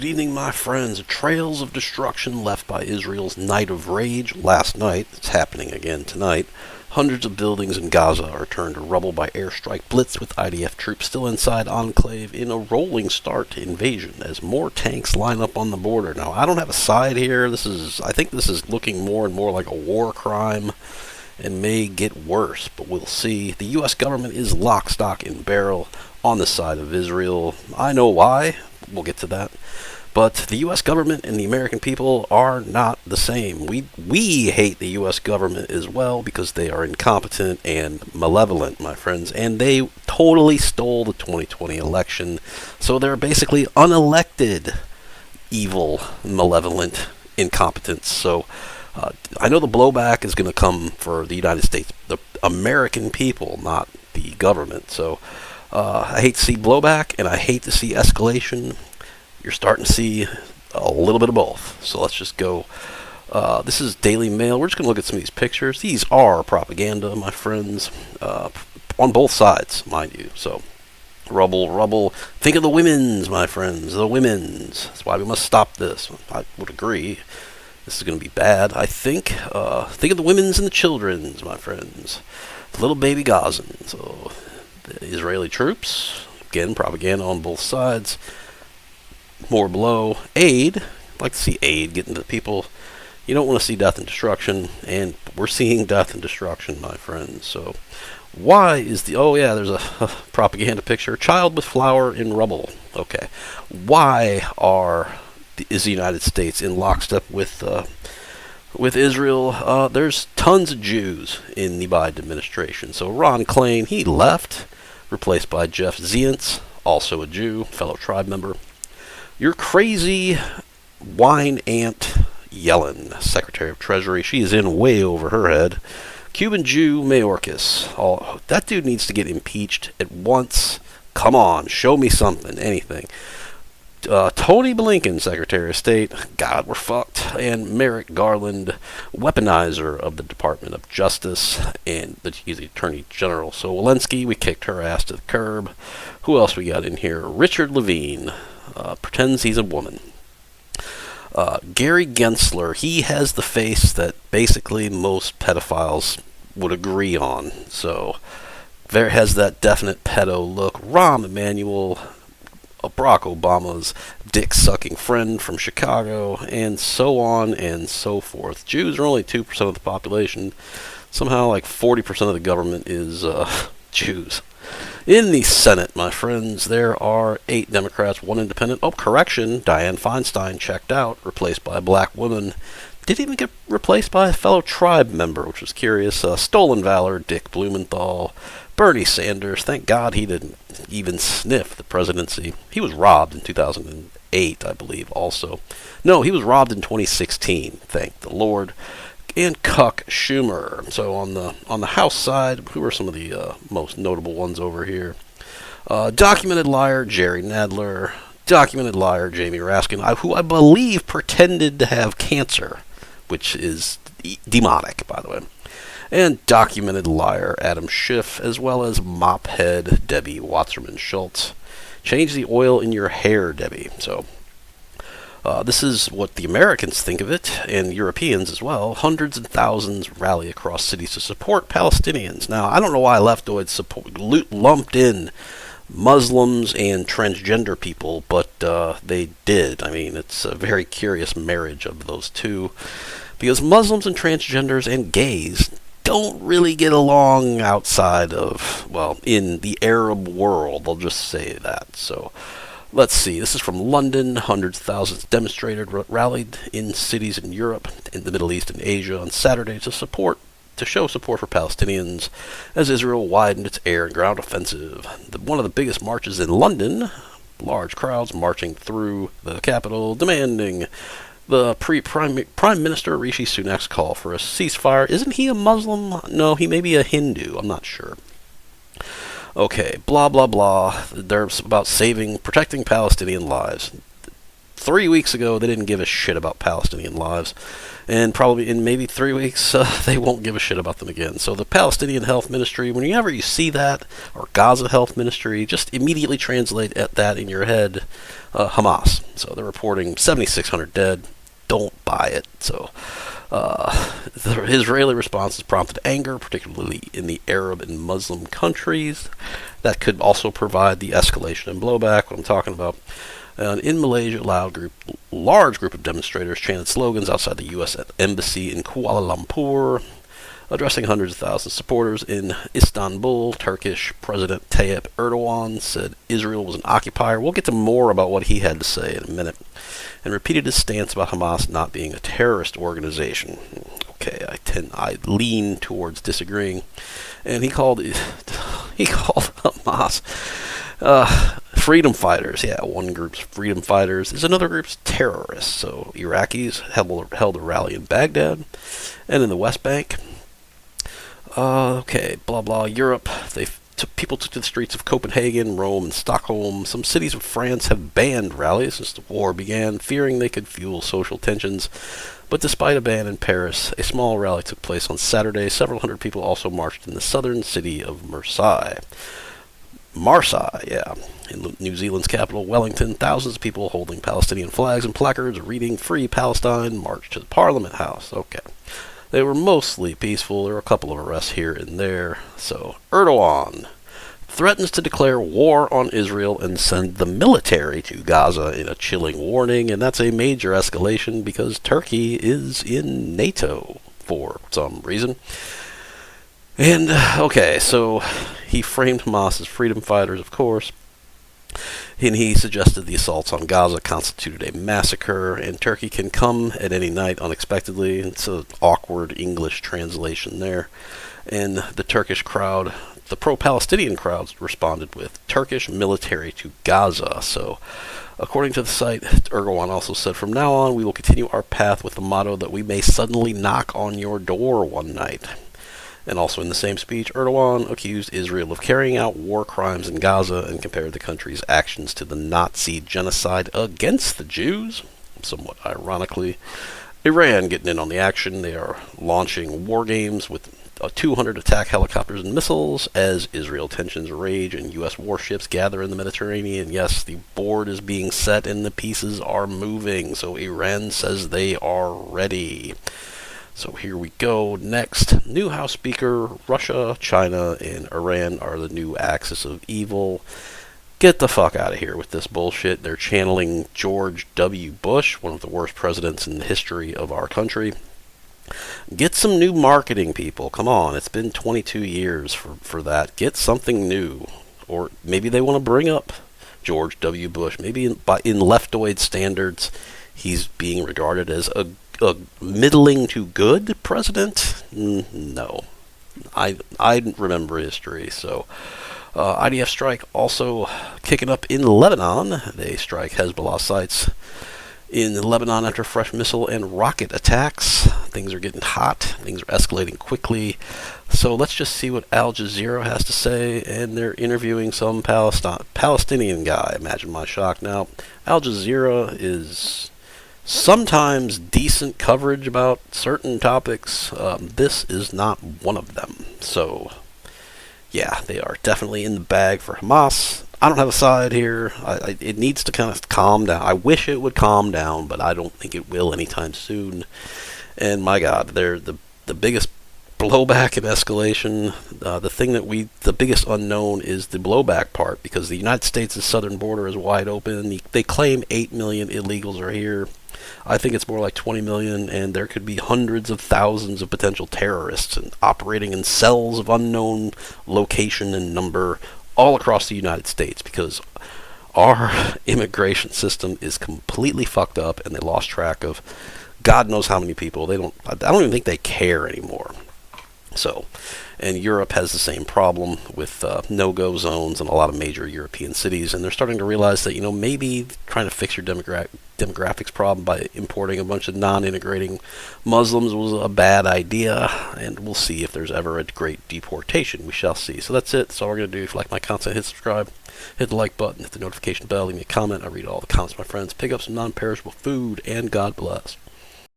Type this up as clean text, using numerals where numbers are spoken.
Good evening, my friends. Trails of destruction left by Israel's Night of Rage last night. It's happening again tonight. Hundreds of buildings in Gaza are turned to rubble by airstrike blitz with IDF troops still inside Enclave in a rolling start to invasion as more tanks line up on the border. Now, I don't have a side here. I think this is looking more and more like a war crime and may get worse, but we'll see. The U.S. government is lock, stock, and barrel on the side of Israel. I know why. We'll get to that. But the U.S. government and the American people are not the same. We hate the U.S. government as well because they are incompetent and malevolent, my friends. And they totally stole the 2020 election. So they're basically unelected, evil, malevolent incompetence. So I know the blowback is going to come for the United States, the American people, not the government. So I hate to see blowback and I hate to see escalation. You're starting to see a little bit of both. So let's just go. This is Daily Mail. We're just going to look at some of these pictures. These are propaganda, my friends, on both sides, mind you. So rubble. Think of the women's, my friends, the women's. That's why we must stop this. I would agree. This is going to be bad, I think. Think of the women's and the children's, my friends. Little baby Gazan. So the Israeli troops, again, propaganda on both sides. More below. Aid. I'd like to see aid getting to the people. You don't want to see death and destruction, and we're seeing death and destruction, my friends. So why is there's a propaganda picture. Child with flower in rubble. Okay. Why is the United States in lockstep with Israel? There's tons of Jews in the Biden administration. So Ron Klain, he left, replaced by Jeff Zients, also a Jew, fellow tribe member. Your crazy wine aunt Yellen, Secretary of Treasury, she is in way over her head. Cuban Jew Mayorkas, that dude needs to get impeached at once. Come on, show me something, anything. Tony Blinken, Secretary of State, God, we're fucked. And Merrick Garland, weaponizer of the Department of Justice, and he's the Attorney General. So Walensky, we kicked her ass to the curb. Who else we got in here? Richard Levine. Pretends he's a woman. Gary Gensler, he has the face that basically most pedophiles would agree on. So there has that definite pedo look. Rahm Emanuel, Barack Obama's dick-sucking friend from Chicago, and so on and so forth. Jews are only 2% of the population. Somehow like 40% of the government is Jews. In the Senate, my friends, there are 8 Democrats, 1 independent. Oh, correction, Dianne Feinstein checked out, replaced by a black woman. Didn't even get replaced by a fellow tribe member, which was curious. Stolen Valor, Dick Blumenthal. Bernie Sanders, thank God he didn't even sniff the presidency. He was robbed in 2008, I believe, also. No, he was robbed in 2016, thank the Lord. And Cuck Schumer. So on the House side, who are some of the most notable ones over here? Documented liar Jerry Nadler, documented liar Jamie Raskin, who I believe pretended to have cancer, which is demonic, by the way. And documented liar Adam Schiff, as well as mophead Debbie Wasserman Schultz. Change the oil in your hair, Debbie. So this is what the Americans think of it, and Europeans as well. Hundreds and thousands rally across cities to support Palestinians. Now, I don't know why leftoids lumped in Muslims and transgender people, but they did. I mean, it's a very curious marriage of those two, because Muslims and transgenders and gays don't really get along outside of, in the Arab world. They'll just say that. So let's see. This is from London. Hundreds of thousands rallied in cities in Europe, in the Middle East, and Asia on Saturday to show support for Palestinians as Israel widened its air and ground offensive. One of the biggest marches in London. Large crowds marching through the capital, demanding the Prime Minister Rishi Sunak's call for a ceasefire. Isn't he a Muslim? No, he may be a Hindu. I'm not sure. Okay, blah, blah, blah. They're about protecting Palestinian lives. 3 weeks ago, they didn't give a shit about Palestinian lives. And probably in maybe 3 weeks, they won't give a shit about them again. So the Palestinian Health Ministry, whenever you see that, or Gaza Health Ministry, just immediately translate that in your head, Hamas. So they're reporting 7,600 dead. Don't buy it. So the Israeli response has prompted anger, particularly in the Arab and Muslim countries. That could also provide the escalation and blowback, what I'm talking about. In Malaysia, a large group of demonstrators chanted slogans outside the U.S. Embassy in Kuala Lumpur, addressing hundreds of thousands of supporters. In Istanbul, Turkish President Tayyip Erdogan said Israel was an occupier. We'll get to more about what he had to say in a minute, and repeated his stance about Hamas not being a terrorist organization. Okay, I lean towards disagreeing, and he called Hamas freedom fighters. Yeah, one group's freedom fighters is another group's terrorists. So Iraqis held a rally in Baghdad, and in the West Bank. Okay, blah blah. Europe, people took to the streets of Copenhagen, Rome, and Stockholm. Some cities of France have banned rallies since the war began, fearing they could fuel social tensions. But despite a ban in Paris, a small rally took place on Saturday. Several hundred people also marched in the southern city of Marseille. Yeah. In New Zealand's capital, Wellington, thousands of people holding Palestinian flags and placards reading Free Palestine marched to the Parliament House. Okay. They were mostly peaceful. There were a couple of arrests here and there. So, Erdogan threatens to declare war on Israel and send the military to Gaza in a chilling warning, and that's a major escalation because Turkey is in NATO for some reason. And, okay, so he framed Hamas as freedom fighters, of course, and he suggested the assaults on Gaza constituted a massacre, and Turkey can come at any night unexpectedly. It's an awkward English translation there. And the Turkish crowd, the pro-Palestinian crowds, responded with Turkish military to Gaza. So, according to the site, Erdogan also said, from now on, we will continue our path with the motto that we may suddenly knock on your door one night. And also in the same speech, Erdogan accused Israel of carrying out war crimes in Gaza and compared the country's actions to the Nazi genocide against the Jews. Somewhat ironically, Iran getting in on the action. They are launching war games with 200 attack helicopters and missiles as Israel tensions rage and U.S. warships gather in the Mediterranean. Yes, the board is being set and the pieces are moving, so Iran says they are ready. So here we go. Next, new House Speaker, Russia, China, and Iran are the new axis of evil. Get the fuck out of here with this bullshit. They're channeling George W. Bush, one of the worst presidents in the history of our country. Get some new marketing, people. Come on, it's been 22 years for that. Get something new. Or maybe they want to bring up George W. Bush. Maybe in leftoid standards, he's being regarded as a middling to good president? No. I remember history, so... IDF strike also kicking up in Lebanon. They strike Hezbollah sites in Lebanon after fresh missile and rocket attacks. Things are getting hot. Things are escalating quickly. So let's just see what Al Jazeera has to say. And they're interviewing some Palestinian guy. Imagine my shock. Now, Al Jazeera is sometimes decent coverage about certain topics. This is not one of them. So... yeah, they are definitely in the bag for Hamas. I don't have a side here. It needs to kind of calm down. I wish it would calm down, but I don't think it will anytime soon. And my God, they're the biggest blowback and escalation. The biggest unknown is the blowback part, because the United States' southern border is wide open. They claim 8 million illegals are here. I think it's more like 20 million, and there could be hundreds of thousands of potential terrorists and operating in cells of unknown location and number all across the United States, because our immigration system is completely fucked up, and they lost track of God knows how many people. I don't even think they care anymore. So, and Europe has the same problem with no-go zones in a lot of major European cities, and they're starting to realize that, maybe trying to fix your demographics problem by importing a bunch of non-integrating Muslims was a bad idea, and we'll see if there's ever a great deportation. We shall see. So that's it. That's all we're going to do. If you like my content, hit subscribe, hit the like button, hit the notification bell, leave me a comment. I read all the comments, my friends. Pick up some non-perishable food, and God bless.